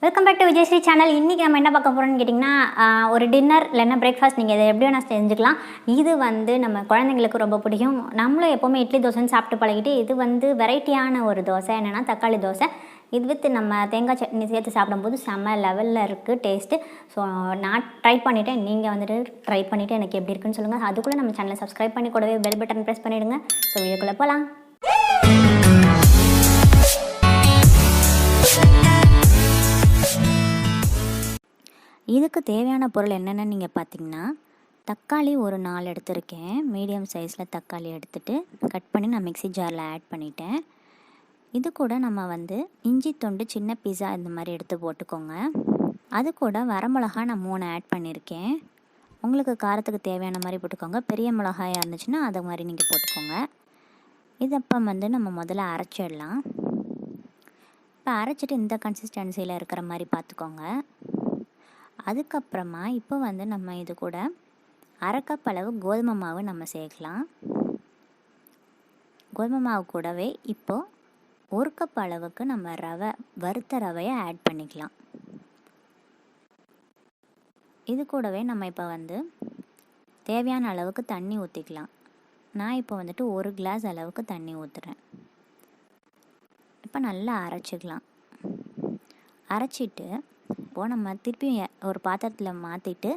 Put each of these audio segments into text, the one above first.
Welcome back to Vijayashree channel. இன்றைக்கி நம்ம என்ன பார்க்க போகிறோம்னு கேட்டிங்கன்னா, ஒரு டின்னர் இல்லைன்னா பிரேக்ஃபாஸ்ட் நீங்கள் இதை எப்படி வேணால் செஞ்சுக்கலாம். இது நம்ம குழந்தைங்களுக்கு ரொம்ப பிடிக்கும். நம்மளும் எப்போவுமே இட்லி தோசைன்னு சாப்பிட்டு பழகிட்டு, இது வெரைட்டியான ஒரு தோசை. என்னென்னா தக்காளி தோசை. இது வித் நம்ம தேங்காய் சட்னி சேர்த்து சாப்பிடும்போது செம்ம லெவலில் இருக்குது டேஸ்ட்டு. ஸோ நான் ட்ரை பண்ணிவிட்டேன். நீங்கள் ட்ரை பண்ணிவிட்டு எனக்கு எப்படி இருக்குன்னு சொல்லுங்கள். அதுக்குள்ளே நம்ம சேனலை சப்ஸ்கிரைப் பண்ணி கூடவே பெல் பட்டன் ப்ரெஸ் பண்ணிவிடுங்க. ஸோ வீடியோக்குள்ளே போகலாம். இதுக்கு தேவையான பொருள் என்னென்னு நீங்கள் பார்த்தீங்கன்னா, தக்காளி ஒரு 4 எடுத்திருக்கேன். மீடியம் சைஸில் தக்காளி எடுத்துகிட்டு கட் பண்ணி நான் மிக்ஸி ஜாரில் ஆட் பண்ணிட்டேன். இது கூட நம்ம இஞ்சி துண்டு சின்ன பீஸா இந்த மாதிரி எடுத்து போட்டுக்கோங்க. அது கூட வரமிளகா நான் 3 ஆட் பண்ணியிருக்கேன். உங்களுக்கு காரத்துக்கு தேவையான மாதிரி போட்டுக்கோங்க. பெரிய மிளகாயாக இருந்துச்சுன்னா அதை மாதிரி நீங்கள் போட்டுக்கோங்க. இது அப்போ நம்ம முதல்ல அரைச்சிடலாம். இப்போ அரைச்சிட்டு இந்த கன்சிஸ்டன்சியில் இருக்கிற மாதிரி பார்த்துக்கோங்க. அதுக்கப்புறமா இப்போ நம்ம இது கூட 1/2 கப் அளவு கோதுமை மாவு நம்ம சேர்க்கலாம். கோதுமை மாவு கூடவே இப்போது 1 கப் அளவுக்கு நம்ம வறுத்த ரவையை ஆட் பண்ணிக்கலாம். இது கூடவே நம்ம இப்போ தேவையான அளவுக்கு தண்ணி ஊற்றிக்கலாம். நான் இப்போ 1 கிளாஸ் அளவுக்கு தண்ணி ஊற்றுறேன். இப்போ நல்லா அரைச்சிக்கலாம். அரைச்சிட்டு இப்போது நம்ம திருப்பி ஒரு பாத்திரத்தில் மாற்றிட்டு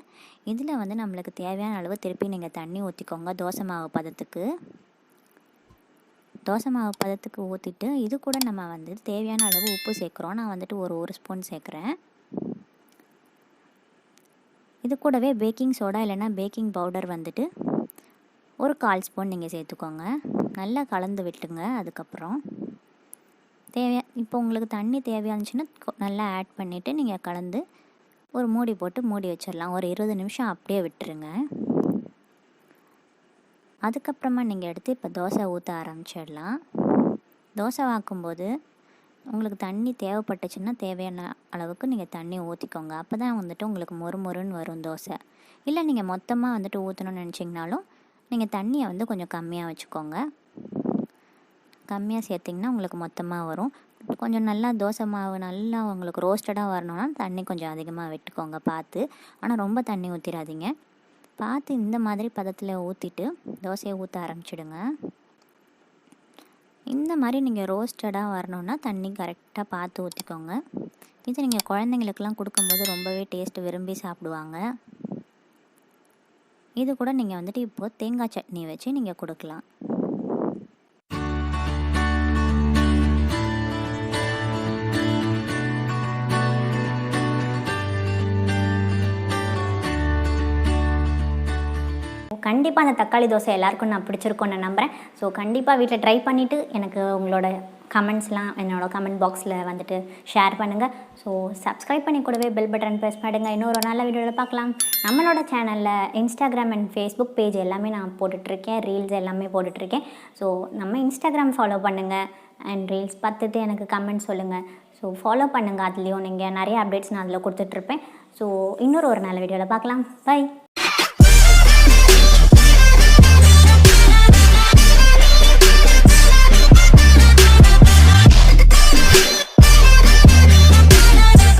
இதில் நம்மளுக்கு தேவையான அளவு திருப்பி நீங்கள் தண்ணி ஊற்றிக்கோங்க. தோசை மாவு பதத்துக்கு ஊற்றிட்டு இது கூட நம்ம தேவையான அளவு உப்பு சேர்க்குறோம். நான் ஒரு ஸ்பூன் சேர்க்குறேன். இது கூடவே பேக்கிங் சோடா இல்லைன்னா பேக்கிங் பவுடர் ஒரு 1/4 ஸ்பூன் நீங்கள் சேர்த்துக்கோங்க. நல்லா கலந்து விட்டுங்க. அதுக்கப்புறம் இப்போ உங்களுக்கு தண்ணி தேவையானுச்சுன்னா நல்லா ஆட் பண்ணிவிட்டு நீங்கள் கலந்து ஒரு மூடி போட்டு மூடி வச்சிடலாம். ஒரு 20 நிமிஷம் அப்படியே விட்டுருங்க. அதுக்கப்புறமா நீங்கள் எடுத்து இப்போ தோசை ஊற்ற ஆரம்பிச்சிடலாம். தோசை வாக்கும்போது உங்களுக்கு தண்ணி தேவைப்பட்டுச்சுன்னா தேவையான அளவுக்கு நீங்கள் தண்ணி ஊற்றிக்கோங்க. அப்போ தான் உங்களுக்கு மொறுமொறுன்னு வரும் தோசை. இல்லை நீங்கள் மொத்தமாக ஊற்றணும்னு நினச்சிங்கனாலும் நீங்கள் தண்ணியை கொஞ்சம் கம்மியாக வச்சுக்கோங்க. கம்மியாக சேர்த்திங்கன்னா உங்களுக்கு மொத்தமாக வரும். கொஞ்சம் நல்லா தோசை மாவு நல்லா உங்களுக்கு ரோஸ்டடாக வரணும்னா தண்ணி கொஞ்சம் அதிகமாக விட்டுக்கோங்க பார்த்து. ஆனால் ரொம்ப தண்ணி ஊற்றிடாதீங்க. பார்த்து இந்த மாதிரி பதத்தில் ஊற்றிட்டு தோசையை ஊற்ற ஆரம்பிச்சிடுங்க. இந்த மாதிரி நீங்கள் ரோஸ்டடாக வரணுன்னா தண்ணி கரெக்டாக பார்த்து ஊற்றிக்கோங்க. இது நீங்கள் குழந்தைங்களுக்கெல்லாம் கொடுக்கும்போது ரொம்பவே டேஸ்ட்டு விரும்பி சாப்பிடுவாங்க. இது கூட நீங்கள் இப்போது தேங்காய் சட்னி வச்சு நீங்கள் கொடுக்கலாம். கண்டிப்பாக அந்த தக்காளி தோசை எல்லாருக்கும் நான் பிடிச்சிருக்கோன்னு நான் நம்புகிறேன். ஸோ கண்டிப்பாக வீட்டில் ட்ரை பண்ணிவிட்டு எனக்கு உங்களோட கமெண்ட்ஸ்லாம் என்னோடய கமெண்ட் பாக்ஸில் ஷேர் பண்ணுங்கள். ஸோ சப்ஸ்கிரைப் பண்ணி கூடவே பெல் பட்டன் ப்ரெஸ் பண்ணுங்கள். இன்னொரு நல்ல வீடியோவில் பார்க்கலாம். நம்மளோட சேனலில் இன்ஸ்டாகிராம் அண்ட் ஃபேஸ்புக் பேஜ் எல்லாமே நான் போட்டுட்ருக்கேன். ரீல்ஸ் எல்லாமே போட்டுட்ருக்கேன். ஸோ நம்ம இன்ஸ்டாகிராம் ஃபாலோ பண்ணுங்கள் அண்ட் ரீல்ஸ் பார்த்துட்டு எனக்கு கமெண்ட் சொல்லுங்கள். ஸோ ஃபாலோ பண்ணுங்கள். அதுலேயும் நீங்கள் நிறைய அப்டேட்ஸ் நான் அதில் கொடுத்துட்ருப்பேன். ஸோ இன்னொரு நல்ல வீடியோவில் பார்க்கலாம். பை.